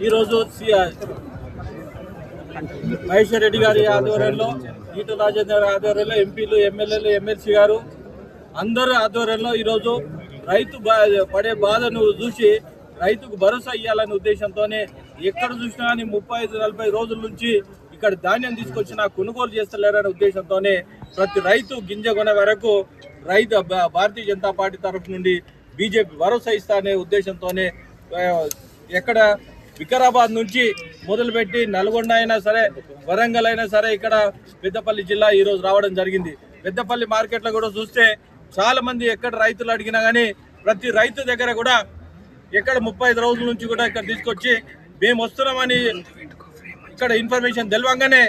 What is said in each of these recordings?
ఈరోజు మహేశ్వర్ రెడ్డి గారి ఆధ్వర్యంలో, ఈటల రాజేందర్ ఆధ్వర్యంలో, ఎంపీలు, ఎమ్మెల్యేలు, ఎమ్మెల్సీ గారు అందరూ ఆధ్వర్యంలో ఈరోజు రైతు పడే బాధను చూసి రైతుకు భరోసా ఇవ్వాలనే ఉద్దేశంతోనే ఎక్కడ చూసినా కానీ 35-40 రోజుల నుంచి ఇక్కడ ధాన్యం తీసుకొచ్చిన కొనుగోలు చేస్తలేరనే ఉద్దేశంతోనే ప్రతి రైతు గింజ కొనే వరకు భారతీయ జనతా పార్టీ తరఫు నుండి బీజేపీ భరోసా ఇస్తా అనే ఉద్దేశంతోనే ఎక్కడ వికారాబాద్ నుంచి మొదలుపెట్టి నల్గొండ అయినా సరే, వరంగల్ అయినా సరే, ఇక్కడ పెద్దపల్లి జిల్లా ఈరోజు రావడం జరిగింది. పెద్దపల్లి మార్కెట్లో కూడా చూస్తే చాలా మంది ఎక్కడ రైతులు అడిగినా కానీ ప్రతి రైతు దగ్గర కూడా ఎక్కడ 35 రోజుల నుంచి కూడా ఇక్కడ తీసుకొచ్చి మేము వస్తున్నామని ఇక్కడ ఇన్ఫర్మేషన్ తెలియగానే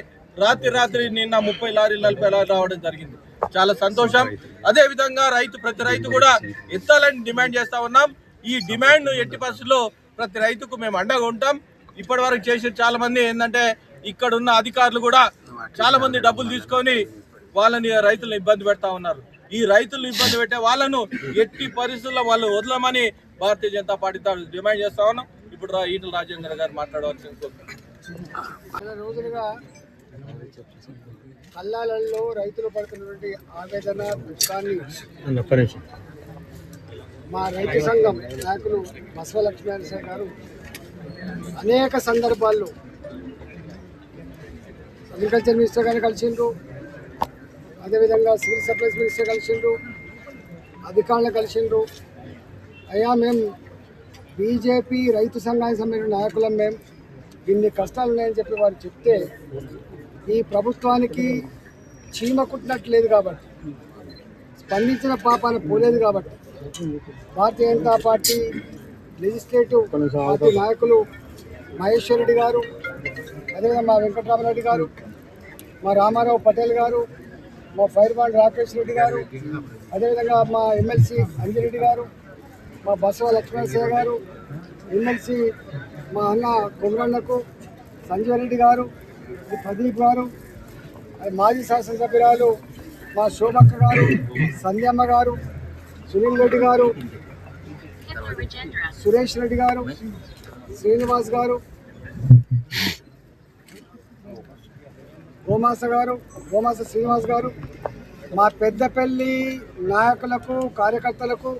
రాత్రి నిన్న 30 లారీలు 40 లారీలు రావడం జరిగింది. చాలా సంతోషం. అదేవిధంగా ప్రతి రైతు కూడా ఎత్తాలని డిమాండ్ చేస్తా ఉన్నాం. ఈ డిమాండ్ ఎట్టి పరిస్థితుల్లో ప్రతి రైతుకు మేము అండగా ఉంటాం. ఇప్పటి వరకు చేసే చాలా మంది ఏంటంటే ఇక్కడ ఉన్న అధికారులు కూడా చాలా మంది డబ్బులు తీసుకొని వాళ్ళని రైతులను ఇబ్బంది పెడతా ఉన్నారు. ఈ రైతులను ఇబ్బంది పెట్టే వాళ్ళను ఎట్టి పరిస్థితుల్లో వాళ్ళు వదలమని భారతీయ జనతా పార్టీ డిమాండ్ చేస్తా ఉన్నాం. ఇప్పుడు ఈటల రాజేందర్ గారు మాట్లాడవలసి రోజులుగా కల్లాలలో రైతులు పడుతున్నటువంటి ఆవేదన దుఃఖాన్ని మా రైతు సంఘం నాయకులు బసవ లక్ష్మీనారాయణ గారు అనేక సందర్భాల్లో అగ్రికల్చర్ మినిస్టర్ గారిని కలిసిండ్రు, అదేవిధంగా సివిల్ సప్లైస్ మినిస్టర్ కలిసిండ్రు, అధికారులు కలిసిండ్రు. అయ్యా, మేము బీజేపీ రైతు సంఘానికి సంబంధించిన నాయకులం, మేము ఇన్ని కష్టాలు ఉన్నాయని చెప్పి వారు చెప్తే ఈ ప్రభుత్వానికి చీమ కుట్టినట్లేదు కాబట్టి, స్పందించిన పాపాన పోలేదు కాబట్టి Bharatiya Janata party legislative party నాయకులు మహేశ్వర్ రెడ్డి గారు, అదేవిధంగా మా వెంకటరామరెడ్డి గారు, మా రామారావు పటేల్ గారు, మా ఫైర్బాండ్ రాకేష్ రెడ్డి గారు, అదేవిధంగా మా ఎమ్మెల్సీ అంజిరెడ్డి గారు, మా బసవ లక్ష్మణరావు గారు, ఎమ్మెల్సీ మా అన్న కొమరన్నకు సంజయ్ రెడ్డి గారు, ప్రదీప్ గారు, మాజీ శాసనసభ్యురాలు మా శోభక్క గారు, సంధ్యమ్మ గారు, సునీల్ రెడ్డి గారు, సురేష్ రెడ్డి గారు, శ్రీనివాస్ గారు, గోమాస శ్రీనివాస్ గారు, మా పెద్దపల్లి నాయకులకు, కార్యకర్తలకు,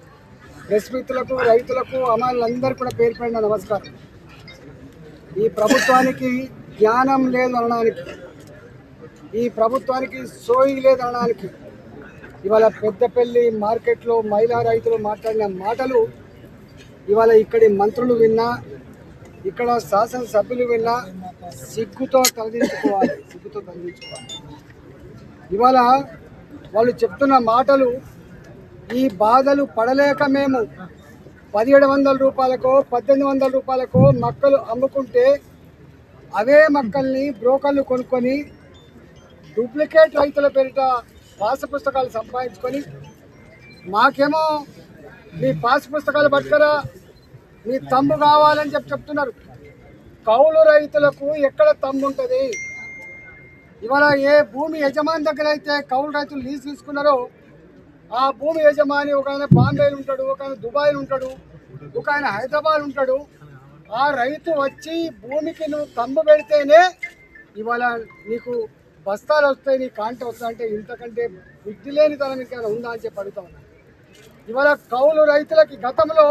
ప్రెస్ మిత్రులకు, రైతులకు, అమ్మాయిలందరూ కూడా పేరు పడిన నమస్కారం. ఈ ప్రభుత్వానికి జ్ఞానం లేదనడానికి, ఈ ప్రభుత్వానికి సోయి లేదనడానికి ఇవాళ పెద్దపల్లి మార్కెట్లో మహిళా రైతులు మాట్లాడిన మాటలు ఇవాళ ఇక్కడి మంత్రులు విన్నా, ఇక్కడ శాసనసభ్యులు విన్నా సిగ్గుతో తలదించుకోవాలి. ఇవాళ వాళ్ళు చెప్తున్న మాటలు, ఈ బాధలు పడలేక మేము 1700 రూపాయలకో 1800 రూపాయలకో మక్కలు అమ్ముకుంటే అవే మక్కల్ని బ్రోకర్లు కొనుక్కొని డూప్లికేట్ రైతుల పేరిట పాస్ పుస్తకాలు సంపాదించుకొని మాకేమో మీ పాస్ పుస్తకాలు పట్టుకరా, మీ తమ్ము కావాలని చెప్తున్నారు. కౌలు రైతులకు ఎక్కడ తమ్ము ఉంటుంది? ఇవాళ ఏ భూమి యజమాని దగ్గర అయితే కౌలు రైతులు లీజు తీసుకున్నారో ఆ భూమి యజమాని ఒక ఆయన బాంబేలో ఉంటాడు, ఒక ఆయన దుబాయ్లో ఉంటాడు, ఒక ఆయన హైదరాబాద్ ఉంటాడు. ఆ రైతు వచ్చి భూమికి నువ్వు తమ్ము పెడితేనే ఇవాళ నీకు బస్తాలు వస్తాయి, నీ కాంట వస్తా అంటే ఇంతకంటే బుద్ధి లేని తనం ఇంకా ఉందా అని చెప్పి అడుగుతా ఉన్నా. ఇవాళ కౌలు రైతులకి గతంలో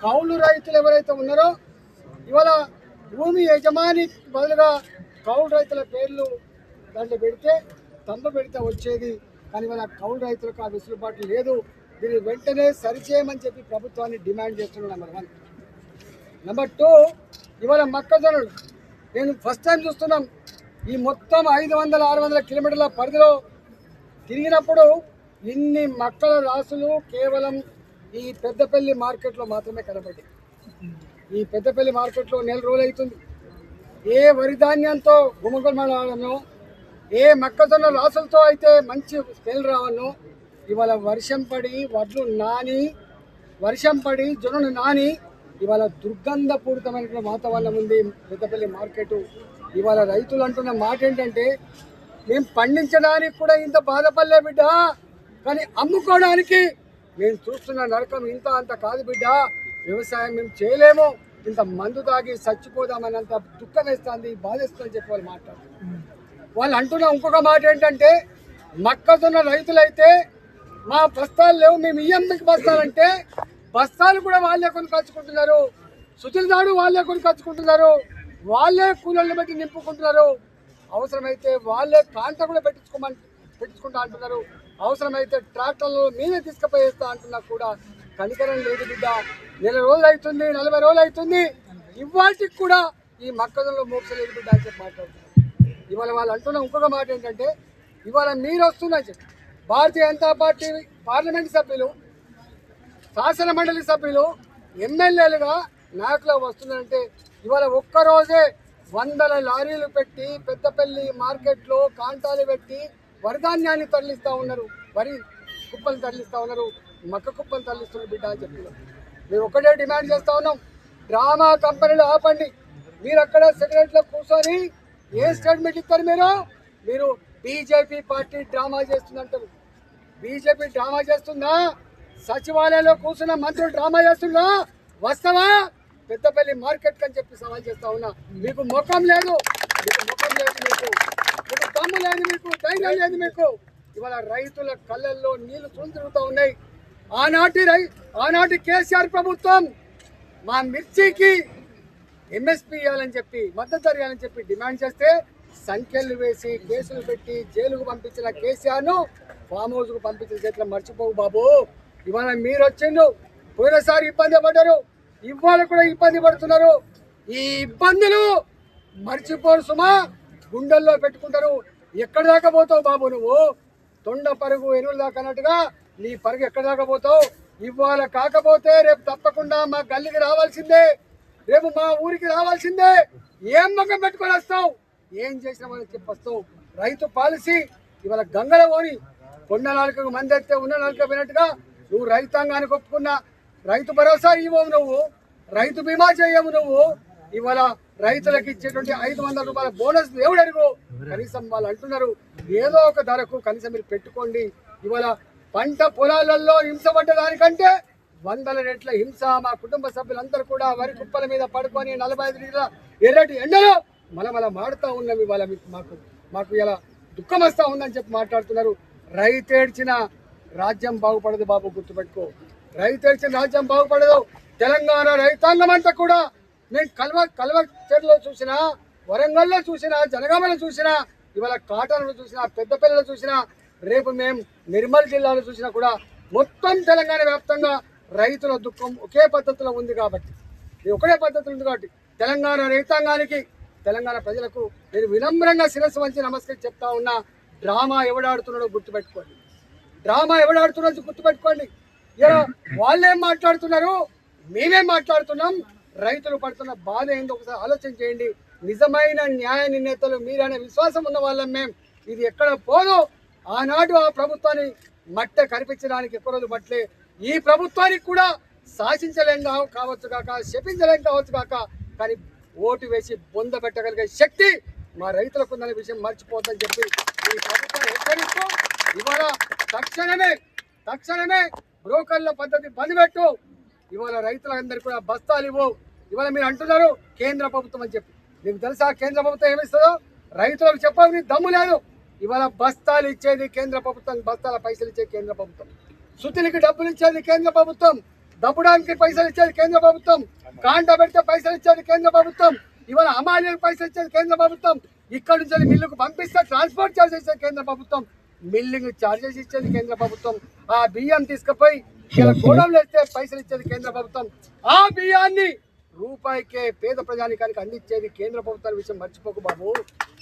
కౌలు రైతులు ఎవరైతే ఉన్నారో ఇవాళ భూమి యజమాని బదులుగా కౌలు రైతుల పేర్లు దాంట్లో పెడితే తమ్ము పెడితే వచ్చేది. కానీ ఇవాళ కౌలు రైతులకు ఆ వెసులుబాటు లేదు. దీన్ని వెంటనే సరిచేయమని చెప్పి ప్రభుత్వాన్ని డిమాండ్ చేస్తున్నాం. నెంబర్ 1. నెంబర్ 2, ఇవాళ మొక్కజొన్నలు నేను ఫస్ట్ టైం చూస్తున్నాం. ఈ మొత్తం 500-600 కిలోమీటర్ల పరిధిలో తిరిగినప్పుడు ఇన్ని మక్కల రాసులు కేవలం ఈ పెద్దపల్లి మార్కెట్లో మాత్రమే కనబడ్డాయి. ఈ పెద్దపల్లి మార్కెట్లో నెల రోజులు అవుతుంది. ఏ వరి ధాన్యంతో గుమగుమలాడనో, ఏ మొక్కజొన్న రాసులతో అయితే మంచి స్మెల్ రావనో, ఇవాళ వర్షం పడి వడ్లు నాని, వర్షం పడి జొన్నలు నాని ఇవాళ దుర్గంధపూరితమైన వాతావరణం ఉంది పెద్దపల్లి మార్కెట్. ఇవాళ రైతులు అంటున్న మాట ఏంటంటే, మేము పండించడానికి కూడా ఇంత బాధపడలే బిడ్డ, కానీ అమ్ముకోవడానికి మేము చూస్తున్న నరకం ఇంత అంత కాదు బిడ్డ, వ్యవసాయం మేము చేయలేము, ఇంత మందు తాగి చచ్చిపోదామన్నంత దుఃఖం వేస్తుంది, బాధేస్తుందని చెప్పి వాళ్ళు మాట్లాడుతున్నారు. వాళ్ళు అంటున్న ఇంకొక మాట ఏంటంటే, మొక్కజొన్న రైతులైతే మా బస్తాలు లేవు, మేము ఇయ్యం మీకు బస్తాలంటే బస్తాలు కూడా వాళ్ళే కొనుకొచ్చుకుంటున్నారు, సుతిల్ నాడు వాళ్ళే కొనుకొచ్చుకుంటున్నారు, వాళ్ళే కూలీలను పెట్టి నింపుకుంటున్నారు, అవసరమైతే వాళ్ళే కాంట కూడా పెట్టించుకుంటా అంటున్నారు, అవసరమైతే ట్రాక్టర్లు మీదే తీసుకుపోయేస్తా అంటున్నా కూడా కనికరం లేదు బిడ్డ. 1 రోజులు అవుతుంది, 40 రోజులు అవుతుంది, ఇవాటికి కూడా ఈ మొక్కజొన్నలో మోక్షలేదు బిడ్డ అని చెప్పి మాట్లాడుతున్నారు. ఇవాళ వాళ్ళు అంటున్న ఇంకొక మాట ఏంటంటే, ఇవాళ మీరు వస్తుందని చెప్పి భారతీయ జనతా పార్టీ పార్లమెంట్ సభ్యులు, శాసన మండలి సభ్యులు, ఎమ్మెల్యేలుగా నాయకులు వస్తున్నారంటే ఇవాళ ఒక్కరోజే 100 లారీలు పెట్టి పెద్దపల్లి మార్కెట్లో కాంటాలు పెట్టి వరిధాన్యాన్ని తరలిస్తూ ఉన్నారు, వరి కుప్పలు తరలిస్తూ ఉన్నారు, మక్క కుప్పలు తరలిస్తున్నారు బిడ్డ అని చెప్పి మేము ఒకటే డిమాండ్ చేస్తూ ఉన్నాం. డ్రామా కంపెనీలు ఆపండి. మీరు అక్కడ సెక్రటరీలో కూర్చొని ఏ స్టేట్మెంట్ ఇస్తారు? మీరు బీజేపీ పార్టీ డ్రామా చేస్తుందంటారు. బీజేపీ డ్రామా చేస్తుందా? సచివాలయంలో కూర్చున్న మంత్రులు డ్రామా చేస్తున్నా? వస్తావా పెద్దపల్లి మార్కెట్ అని చెప్పి సవాల్ చేస్తా ఉన్నా. మీకు ముఖం లేదు, మీకు దమ్ము లేదు, మీకు ధైర్యం లేదు. మీకు ఇవాళ రైతుల కళ్ళల్లో నీళ్లు తిరుగుతూ ఉన్నాయి. ఆనాటి కేసీఆర్ ప్రభుత్వం మా మిర్చికి ఎంఎస్పీ ఇవ్వాలని చెప్పి, మద్దతు ధర ఇవ్వాలని చెప్పి డిమాండ్ చేస్తే సంఖ్యలు వేసి కేసులు పెట్టి జైలుకు పంపించిన కేసీఆర్ను ఫామ్ హౌస్కు పంపించిన చేతిలో మర్చిపోవు బాబు. ఇవాళ మీరు వచ్చిండు, పోయినసారి ఇబ్బంది పడ్డారు, ఇవాళ కూడా ఇబ్బంది పడుతున్నారు. ఈ ఇబ్బందులు మర్చిపోరు సుమా, గుండెల్లో పెట్టుకుంటారు. ఎక్కడి దాకా పోతావు బాబు నువ్వు? తొండ పరుగు ఎరువులు దాకా అన్నట్టుగా నీ పరుగు ఎక్కడి దాకా పోతావు? ఇవాళ కాకపోతే రేపు తప్పకుండా మా గల్లీకి రావాల్సిందే, రేపు మా ఊరికి రావాల్సిందే. ఏం ముఖం పెట్టుకొని వస్తావు? ఏం చేసినామని చెప్పి వస్తావు? రైతు పాలసీ ఇవాళ గంగల పోని కొండ నాలుకకు మంది ఎత్తే ఉన్న నాలుక పోయినట్టుగా నువ్వు రైతాంగానికి ఒప్పుకున్న రైతు భరోసా ఇవ్వవు నువ్వు, రైతు బీమా చేయవు నువ్వు. ఇవాళ రైతులకు ఇచ్చేటువంటి 500 రూపాయల బోనస్ దేవుడు అడుగు. కనీసం వాళ్ళు అంటున్నారు ఏదో ఒక ధరకు కనీసం మీరు పెట్టుకోండి. ఇవాళ పంట పొలాలలో హింస పడ్డదానికంటే 100 రెట్ల హింస మా కుటుంబ సభ్యులందరూ కూడా వరి కుప్పల మీద పడుకొని 45 డిగ్రీల ఎర్రటి ఎండలో మలమల మాడుతూ ఉన్నాం. ఇవాళ మాకు ఇలా దుఃఖం వస్తూ ఉందని చెప్పి మాట్లాడుతున్నారు. రైతేడ్చిన రాజ్యం బాగుపడదు బాబు, గుర్తుపెట్టుకో. రైతేడ్చిన రాజ్యం బాగుపడదు. తెలంగాణ రైతాంగం అంతా కూడా నేను కల్వచెర్లో చూసినా, వరంగల్లో చూసినా, జనగామలో చూసినా, ఇవాళ కాటన్లో చూసినా, పెద్దపల్లిలో చూసినా, రేపు మేము నిర్మల్ జిల్లాలో చూసినా కూడా మొత్తం తెలంగాణ వ్యాప్తంగా రైతుల దుఃఖం ఒకే పద్ధతిలో ఉంది. కాబట్టి ఒకటే పద్ధతిలో ఉంది. కాబట్టి తెలంగాణ రైతాంగానికి, తెలంగాణ ప్రజలకు నేను వినమ్రంగా శిరస్సు వంచి నమస్కరించి చెప్తా ఉన్నా, డ్రామా ఎవడాడుతున్నాడో గుర్తుపెట్టుకోండి. డ్రామా ఎవడాడుతున్నాడో గుర్తుపెట్టుకోండి. ఇలా వాళ్ళేం మాట్లాడుతున్నారు, మేమేం మాట్లాడుతున్నాం, రైతులు పడుతున్న బాధ ఏందో ఒకసారి ఆలోచన చేయండి. నిజమైన న్యాయ నిర్ణేతలు మీరనే విశ్వాసం ఉన్న వాళ్ళం మేము. ఇది ఎక్కడ పోదు. ఆనాడు ఆ ప్రభుత్వాన్ని మట్టె కనిపించడానికి ఎక్కువ రోజులు పట్టలే. ఈ ప్రభుత్వానికి కూడా శాసించలేం కావచ్చు కాక, శపించలేం కావచ్చు కాక, కానీ ఓటు వేసి బొంద పెట్టగలిగే శక్తి మా రైతులకు ఉందనే విషయం మర్చిపోద్దని చెప్పి ఈ ప్రభుత్వాన్ని హెచ్చరిస్తూ ఇవాళ తక్షణమే బ్రోకర్ల పద్ధతి బంద్ పెట్టు. ఇవాళ రైతులందరికీ కూడా బస్తాలు ఇవ్వు. ఇవాళ మీరు అంటున్నారు కేంద్ర ప్రభుత్వం అని చెప్పి. మీకు తెలుసా కేంద్ర ప్రభుత్వం ఏమిస్తుందో? రైతులకు చెప్పాలని దమ్ము లేదు. ఇవాళ బస్తాలు ఇచ్చేది కేంద్ర ప్రభుత్వం, బస్తాల పైసలు ఇచ్చేది కేంద్ర ప్రభుత్వం, సుతులకి డబ్బులు ఇచ్చేది కేంద్ర ప్రభుత్వం, దబ్బడానికి పైసలు ఇచ్చేది కేంద్ర ప్రభుత్వం, కాంట పెడితే పైసలు ఇచ్చేది కేంద్ర ప్రభుత్వం, ఇవాళ అమాలీలకు పైసలు ఇచ్చేది కేంద్ర ప్రభుత్వం, ఇక్కడ నుంచి మిల్లుకు పంపిస్తే ట్రాన్స్పోర్ట్ ఛార్జెస్ ఇచ్చేది కేంద్ర ప్రభుత్వం, మిల్లింగ్ ఛార్జెస్ ఇచ్చేది కేంద్ర ప్రభుత్వం, ఆ బియ్యం తీసుకుపోయి ఇలా గోడౌన్లు వేస్తే పైసలు ఇచ్చేది కేంద్ర ప్రభుత్వం, ఆ బియ్యాన్ని రూపాయికే పేద ప్రజానికానికి అందించేది కేంద్ర ప్రభుత్వాల విషయం మర్చిపోకు బాబు.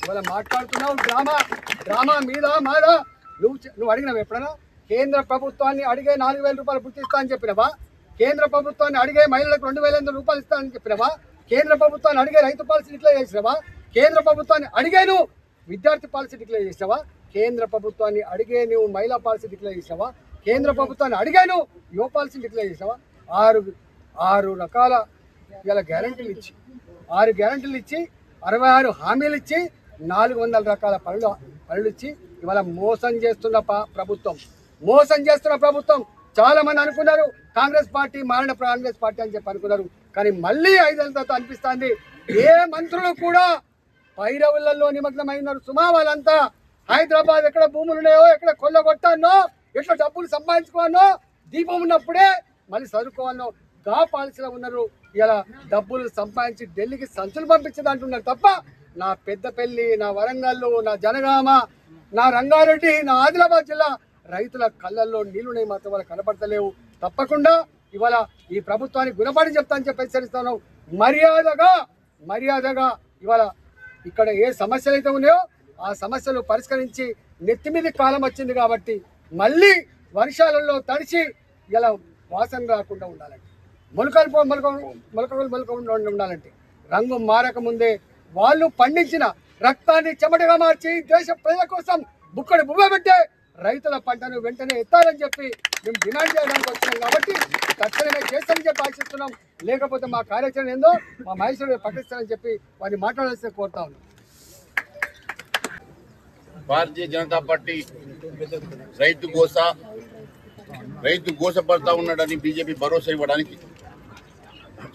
ఇవాళ మాట్లాడుతున్నావు డ్రామా మీద మాదా? నువ్వు అడిగినావు ఎప్పుడైనా? కేంద్ర ప్రభుత్వాన్ని అడిగే 4,000 రూపాయలు గుర్తిస్తా అని చెప్పినవా? కేంద్ర ప్రభుత్వాన్ని అడిగే మహిళలకు 2,500 రూపాయలు ఇస్తానని చెప్పినవా? కేంద్ర ప్రభుత్వాన్ని అడిగే రైతు పాలసీ డిక్లేర్ చేసినవా? కేంద్ర ప్రభుత్వాన్ని అడిగే నువ్వు విద్యార్థి పాలసీ డిక్లేర్ చేసినవా? కేంద్ర ప్రభుత్వాన్ని అడిగే నువ్వు మహిళా పాలసీ డిక్లేర్ చేసినవా? కేంద్ర ప్రభుత్వాన్ని అడిగే నువ్వు యువ పాలసీ డిక్లేర్ చేసినవా? ఆరు రకాల ఇలా గ్యారంటీలు ఇచ్చి 6 గ్యారంటీలు ఇచ్చి 66 హామీలు ఇచ్చి 400 రకాల పనులు ఇచ్చి ఇవాళ మోసం చేస్తున్న ప్రభుత్వం చాలా మంది అనుకున్నారు కాంగ్రెస్ పార్టీ మారిన కాంగ్రెస్ పార్టీ అని చెప్పి అనుకున్నారు. కానీ మళ్ళీ 5 ఏళ్ళ తర్వాత అనిపిస్తుంది ఏ మంత్రులు కూడా పైరవులలో నిమగ్నమైనారు. సుమా వాళ్ళంతా హైదరాబాద్ ఎక్కడ భూములు ఉన్నాయో, ఎక్కడ కొల్లగొట్టానో, ఎట్లా డబ్బులు సంపాదించుకోవాలో, దీపం ఉన్నప్పుడే మళ్ళీ చదువుకోవాలో కాపాల్సిన ఉన్నారు. ఇలా డబ్బులు సంపాదించి ఢిల్లీకి సంచులు పంపించదంటున్నారు తప్ప నా పెద్దపల్లి, నా వరంగల్, నా జనగామ, నా రంగారెడ్డి, నా ఆదిలాబాద్ జిల్లా రైతుల కళ్ళల్లో నీళ్లునే మాత్రం వాళ్ళు కనపడతలేవు. తప్పకుండా ఇవాళ ఈ ప్రభుత్వానికి గుణపాఠం చెప్తా అని చెప్పి హెచ్చరిస్తాను. మర్యాదగా ఇవాళ ఇక్కడ ఏ సమస్యలు అయితే ఉన్నాయో ఆ సమస్యలు పరిష్కరించి నెత్తిమీది కాలం వచ్చింది కాబట్టి మళ్ళీ వర్షాలలో తడిచి ఇలా వాసన రాకుండా ఉండాలంటే, మొలకలు ఉండాలంటే రంగు మారక ముందే వాళ్ళు పండించిన రక్తాన్ని చెమటగా మార్చి దేశ ప్రజల కోసం బుక్కడి బువ్వ పెట్టే రైతుల పంటను వెంటనే ఎత్తాలని చెప్పి మేము డిమాండ్ చేయడానికి వచ్చినాం. కాబట్టి తక్షణమే చేస్తామని చెప్పి ఆశిస్తున్నాం. లేకపోతే మా కార్యాచరణ ఏందో మా మహేశ్వరుడు ప్రకటిస్తారని చెప్పి వారిని మాట్లాడాల్సి కోరుతా ఉన్నాం. భారతీయ జనతా పార్టీ రైతు గోసపడతా ఉన్నాడని బీజేపీ భరోసా ఇవ్వడానికి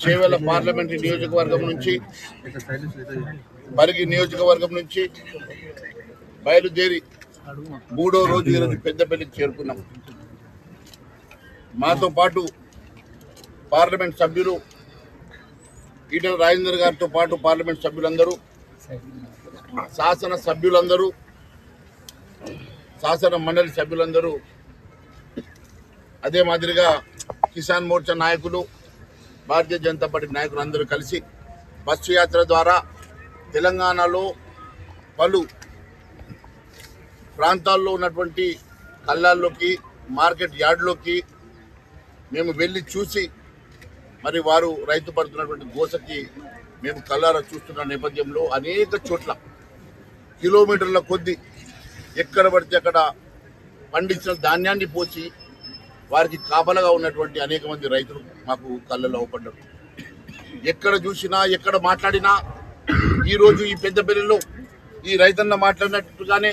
చేవెళ్ల పార్లమెంటరీ నియోజకవర్గం నుంచి, పరిగి నియోజకవర్గం నుంచి బయలుదేరి 3వ రోజు ఈరోజు పెద్దపల్లికి చేరుకున్నాం. మాతో పాటు పార్లమెంట్ సభ్యులు ఈటెల రాజేందర్ గారితో పాటు పార్లమెంట్ సభ్యులందరూ, శాసన సభ్యులందరూ, శాసన మండలి సభ్యులందరూ, అదే మాదిరిగా కిసాన్ మోర్చా నాయకులు, భారతీయ జనతా పార్టీ నాయకులు అందరూ కలిసి బస్సు యాత్ర ద్వారా తెలంగాణలో పలు ప్రాంతాల్లో ఉన్నటువంటి కళ్ళాల్లోకి, మార్కెట్ యార్డ్లోకి మేము వెళ్ళి చూసి మరి వారు రైతు పడుతున్నటువంటి గోసకి మేము కళ్ళారా చూస్తున్న నేపథ్యంలో అనేక చోట్ల కిలోమీటర్ల కొద్దీ ఎక్కడ పడితే అక్కడ పండించిన ధాన్యాన్ని పోసి వారికి కాపలగా ఉన్నటువంటి అనేక మంది రైతులు మాకు కళ్ళలో అవపడ్డారు. ఎక్కడ చూసినా, ఎక్కడ మాట్లాడినా ఈరోజు ఈ పెద్దపల్లిలో ఈ రైతన్న మాట్లాడినట్టుగానే,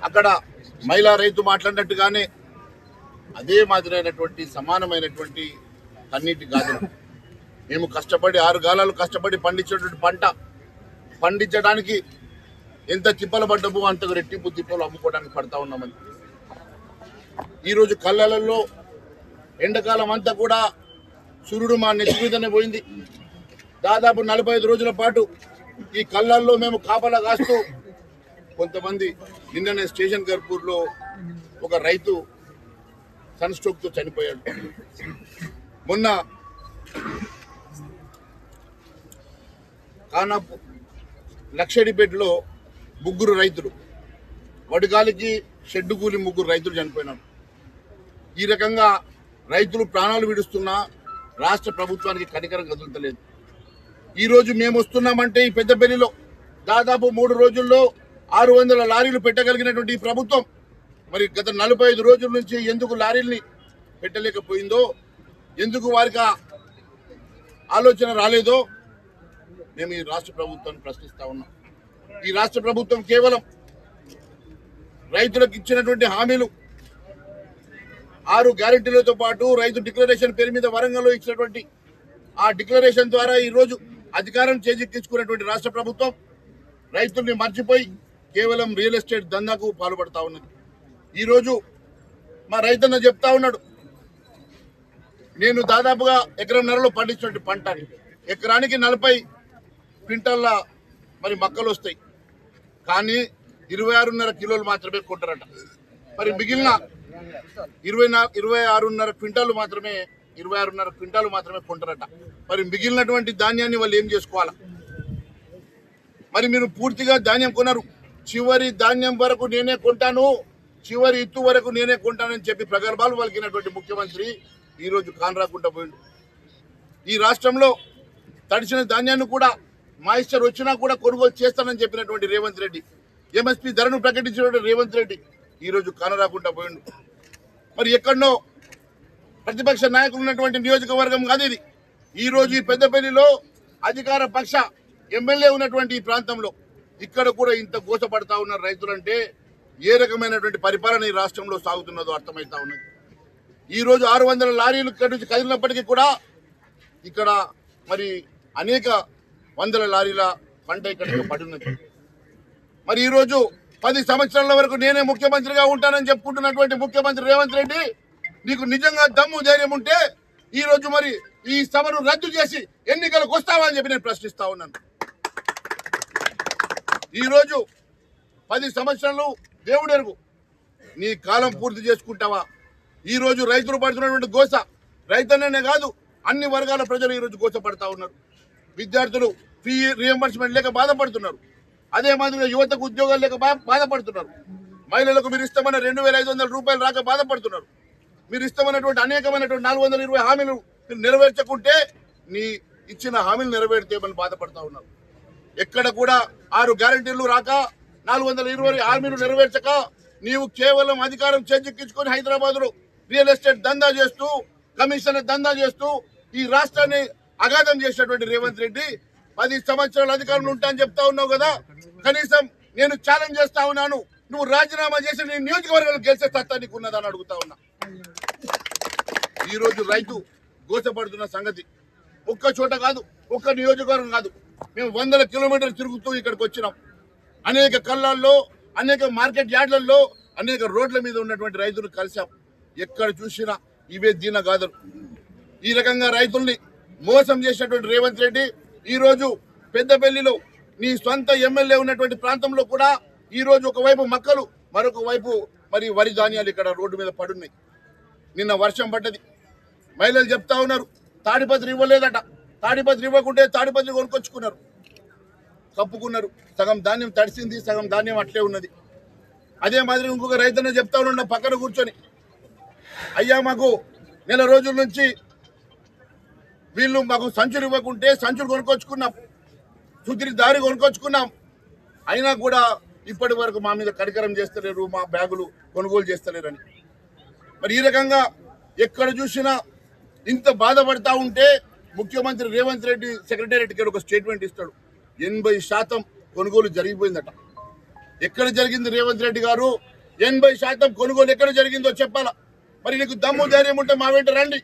అక్కడ మహిళా రైతు మాట్లాడినట్టుగానే అదే మాదిరైనటువంటి సమానమైనటువంటి కన్నీటి గాథలు. మేము కష్టపడి 6 గాలాలు కష్టపడి పండించేటువంటి పంట పండించడానికి ఎంత తిప్పలు పడ్డమో అంతకు రెట్టింపు తిప్పలు అమ్ముకోవడానికి పడతా ఉన్నామని. ఈరోజు కళ్ళలలో ఎండాకాలం అంతా కూడా సూర్యుడు మా నెత్తి మీదనే పోయింది. దాదాపు 45 రోజుల పాటు ఈ కళ్ళల్లో మేము కాపలా కాస్తూ, కొంతమంది నిన్ననే స్టేషన్ కర్పూర్లో ఒక రైతు సన్ స్ట్రోక్తో చనిపోయాడు. మొన్న కానాపు లక్షడిపేటలో 3 రైతులు, వడిగాలికి షెడ్డు కూలి 3 రైతులు చనిపోయినారు. ఈ రకంగా రైతులు ప్రాణాలు విడుస్తున్నా రాష్ట్ర ప్రభుత్వానికి కనికరం కదులుతలేదు. ఈరోజు మేము వస్తున్నామంటే ఈ పెద్దపల్లిలో దాదాపు 3 రోజుల్లో 600 లారీలు పెట్టగలిగినటువంటి ఈ ప్రభుత్వం మరి గత 45 రోజుల నుంచి ఎందుకు లారీల్ని పెట్టలేకపోయిందో, ఎందుకు వారికి ఆలోచన రాలేదో మేము ఈ రాష్ట్ర ప్రభుత్వాన్ని ప్రశ్నిస్తా ఉన్నాం. ఈ రాష్ట్ర ప్రభుత్వం కేవలం రైతులకు ఇచ్చినటువంటి హామీలు 6 గ్యారెంటీలతో పాటు రైతు డిక్లరేషన్ పేరు మీద వరంగల్లో ఇచ్చినటువంటి ఆ డిక్లరేషన్ ద్వారా ఈరోజు అధికారం చేజిక్కించుకున్నటువంటి రాష్ట్ర ప్రభుత్వం రైతుల్ని మర్చిపోయి కేవలం రియల్ ఎస్టేట్ దందాకు పాల్పడతా ఉన్నది. ఈరోజు మా రైతన్న చెప్తా ఉన్నాడు, నేను దాదాపుగా 1.5 ఎకరంలో పండించినటువంటి పంట ఎకరానికి 40 క్వింటాల్ల మరి మొక్కలు వస్తాయి, కానీ 26.5 కిలోలు మాత్రమే కొంటారట. మరి మిగిలిన 26.5 క్వింటాలు మాత్రమే కొంటారట. మరి మిగిలినటువంటి ధాన్యాన్ని వాళ్ళు ఏం చేసుకోవాలా? మరి మీరు పూర్తిగా ధాన్యం కొనరు, చివరి ధాన్యం వరకు నేనే కొంటాను, చివరి ఇత్తు వరకు నేనే కొంటానని చెప్పి ప్రగల్భాలు పలికినటువంటి ముఖ్యమంత్రి ఈరోజు కానరాకుండా పోయిండు. ఈ రాష్ట్రంలో తడిసిన ధాన్యాన్ని కూడా మాయిశ్చర్ వచ్చినా కూడా కొనుగోలు చేస్తానని చెప్పినటువంటి రేవంత్ రెడ్డి, ఎంఎస్పీ ధరను ప్రకటించినటువంటి రేవంత్ రెడ్డి ఈరోజు కానరాకుండా పోయిండు. మరి ఎక్కడనో ప్రతిపక్ష నాయకులు ఉన్నటువంటి నియోజకవర్గం కాదు ఇది. ఈరోజు ఈ పెద్దపల్లిలో అధికార పక్ష ఎమ్మెల్యే ఉన్నటువంటి ఈ ప్రాంతంలో ఇక్కడ కూడా ఇంత గోసపడతా ఉన్న రైతులంటే ఏ రకమైనటువంటి పరిపాలన ఈ రాష్ట్రంలో సాగుతున్నదో అర్థమవుతా ఉన్నది. ఈరోజు 600 లారీలు ఇక్కడి నుంచి కదిలినప్పటికీ కూడా ఇక్కడ మరి అనేక వందల లారీల పంట ఇక్కడ పడి ఉన్నది. మరి ఈరోజు 10 సంవత్సరాల వరకు నేనే ముఖ్యమంత్రిగా ఉంటానని చెప్పుకుంటున్నటువంటి ముఖ్యమంత్రి రేవంత్ రెడ్డి, నీకు నిజంగా దమ్ము ధైర్యం ఉంటే ఈరోజు మరి ఈ సభను రద్దు చేసి ఎన్నికలకు వస్తావా అని చెప్పి నేను ప్రశ్నిస్తా ఉన్నాను. ఈరోజు 10 సంవత్సరాలు దేవుడెరుగు, నీ కాలం పూర్తి చేసుకుంటావా? ఈరోజు రైతులు పడుతున్నటువంటి గోస, రైతన్ననే కాదు అన్ని వర్గాల ప్రజలు ఈరోజు గోస పడతా ఉన్నారు. విద్యార్థులు ఫీ రియంబర్స్మెంట్ లేక బాధపడుతున్నారు. అదే మాదిరిగా యువతకు ఉద్యోగాలు లేక బాధపడుతున్నారు. మహిళలకు మీరు ఇస్తామన్న 2500 రూపాయలు రాక బాధపడుతున్నారు. మీరు ఇస్తామన్నటువంటి అనేకమైనటువంటి 420 హామీలు మీరు నెరవేర్చకుంటే నీ ఇచ్చిన హామీలు నెరవేరితే మనం బాధపడతా ఉన్నారు. ఎక్కడ కూడా 6 గ్యారంటీలు రాక 420 హామీలు నెరవేర్చక నీవు కేవలం అధికారం చేజిక్కించుకొని హైదరాబాద్ లో రియల్ ఎస్టేట్ దందా చేస్తూ, కమిషన్ దందా చేస్తూ ఈ రాష్ట్రాన్ని అగాధం చేసినటువంటి రేవంత్ రెడ్డి 10 సంవత్సరాలు అధికారంలో ఉంటా అని చెప్తా ఉన్నావు కదా. కనీసం నేను ఛాలెంజ్ చేస్తా ఉన్నాను, నువ్వు రాజీనామా చేసి నీ నియోజకవర్గాలు గెలిచే సత్తా నీకు ఉన్నదని అడుగుతా ఉన్నా. ఈ రోజు రైతు గోచపడుతున్న సంగతి ఒక్క చోట కాదు, ఒక్క నియోజకవర్గం కాదు, మేము 100 కిలోమీటర్లు తిరుగుతూ ఇక్కడికి వచ్చినాం. అనేక కళ్ళాల్లో, అనేక మార్కెట్ యార్డ్లలో, అనేక రోడ్ల మీద ఉన్నటువంటి రైతులు కలిసాం. ఎక్కడ చూసినా ఇవే దీనగాథలు. ఈ రకంగా రైతుల్ని మోసం చేసినటువంటి రేవంత్ రెడ్డి ఈరోజు పెద్దపల్లిలో నీ సొంత ఎమ్మెల్యే ఉన్నటువంటి ప్రాంతంలో కూడా ఈరోజు ఒకవైపు మక్కలు, మరొక వైపు మరి వరి ధాన్యాలు ఇక్కడ రోడ్డు మీద పడున్నాయి. నిన్న వర్షం పడ్డది, మహిళలు చెప్తా ఉన్నారు తాడిపత్రి ఇవ్వలేదట. తాడిపత్రి ఇవ్వకుంటే తాడిపత్రి కొనుక్కొచ్చుకున్నారు, కప్పుకున్నారు. సగం ధాన్యం తడిసింది, సగం ధాన్యం అట్లే ఉన్నది. అదే మాదిరి ఇంకొక రైతన్న చెప్తా ఉన్నాడు పక్కన కూర్చొని, అయ్యా మాకు నెల రోజుల నుంచి వీళ్ళు మాకు సంచులు ఇవ్వకుంటే సంచులు కొనుక్కొచ్చుకున్నాం, సుతిరి దారి కొనుక్కొచ్చుకున్నాం, అయినా కూడా ఇప్పటి వరకు మా మీద కరికరం చేస్తలేరు, మా బ్యాగులు కొనుగోలు చేస్తలేరని. మరి ఈ రకంగా ఎక్కడ చూసినా ఇంత బాధపడతా ఉంటే ముఖ్యమంత్రి రేవంత్ రెడ్డి సెక్రటేరియట్కి ఒక స్టేట్మెంట్ ఇస్తాడు, 80% కొనుగోలు జరిగిపోయిందట. ఎక్కడ జరిగింది రేవంత్ రెడ్డి గారు? 80% కొనుగోలు ఎక్కడ జరిగిందో చెప్పాలా. మరి నీకు దమ్ము ధైర్యం ఉంటే మా వెంట రండి,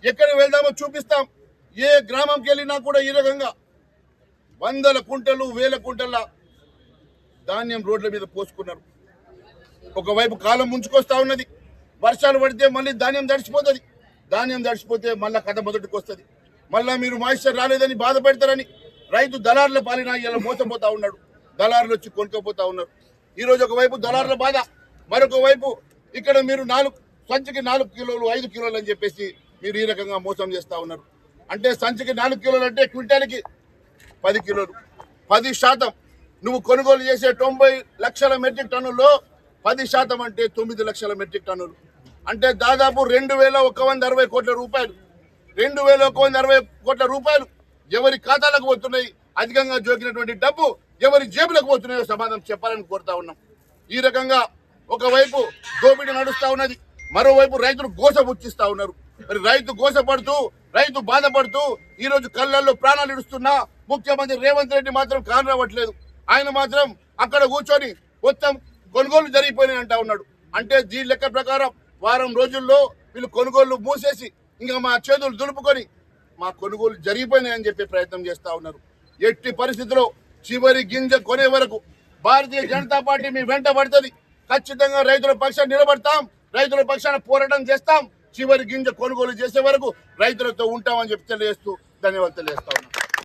ఎక్కడికి వెళ్దామో చూపిస్తాం. ఏ గ్రామంకి వెళ్ళినా కూడా ఈ రకంగా 100 కుంటలు 1000 కుంటల ధాన్యం రోడ్ల మీద పోసుకున్నారు. ఒకవైపు కాలం ముంచుకొస్తా ఉన్నది, వర్షాలు పడితే మళ్ళీ ధాన్యం తడిసిపోతుంది. ధాన్యం తడిసిపోతే మళ్ళీ కథ మొదటికి వస్తుంది. మళ్ళీ మీరు మాయిశ్చర్ రాలేదని బాధపెడతారని రైతు దళారుల పాలన ఇలా మోసపోతా ఉన్నాడు. దళారులు వచ్చి కొనుక్కపోతా ఉన్నారు. ఈరోజు ఒకవైపు దళారుల బాధ, మరొక వైపు ఇక్కడ మీరు సంచికి 4 కిలోలు 5 కిలోలు అని చెప్పేసి మీరు ఈ రకంగా మోసం చేస్తా ఉన్నారు. అంటే సంచికి 4 కిలోలు అంటే క్వింటాల్కి 10 కిలోలు. 10% నువ్వు కొనుగోలు చేసే 90 లక్షల మెట్రిక్ టన్నుల్లో 10% అంటే 9 లక్షల మెట్రిక్ టన్నులు. అంటే దాదాపు 2160 కోట్ల రూపాయలు. 2160 కోట్ల రూపాయలు ఎవరి ఖాతాలకు పోతున్నాయి? అధికంగా జోకినటువంటి డబ్బు ఎవరి జేబులకు పోతున్నాయో సమాధానం చెప్పాలని కోరుతా ఉన్నాం. ఈ రకంగా ఒకవైపు దోపిడీ నడుస్తా ఉన్నది, మరోవైపు రైతులు గోస పుచ్చిస్తా ఉన్నారు. మరి రైతు గోసపడుతూ, రైతు బాధపడుతూ ఈరోజు కళ్ళల్లో ప్రాణాలు ఇడుస్తున్నా ముఖ్యమంత్రి రేవంత్ రెడ్డి మాత్రం కానరావట్లేదు. ఆయన మాత్రం అక్కడ కూర్చొని మొత్తం కొనుగోలు జరిగిపోయినాయి అంటా ఉన్నాడు. అంటే దీని లెక్క ప్రకారం వారం రోజుల్లో వీళ్ళు కొనుగోళ్లు మూసేసి ఇంకా మా చేతులు దులుపుకొని మా కొనుగోలు జరిగిపోయినాయని చెప్పే ప్రయత్నం చేస్తా ఉన్నారు. ఎట్టి పరిస్థితిలో చివరి గింజ కొనే వరకు భారతీయ జనతా పార్టీ మీ వెంట పడుతుంది. ఖచ్చితంగా రైతుల పక్షాన్ని నిలబడతాం, రైతుల పక్షాన పోరాటం చేస్తాం. చివరి గింజ కొనుగోలు చేసే వరకు రైతులతో ఉంటామని చెప్పి తెలియజేస్తూ ధన్యవాదాలు తెలియజేస్తా ఉన్నాం.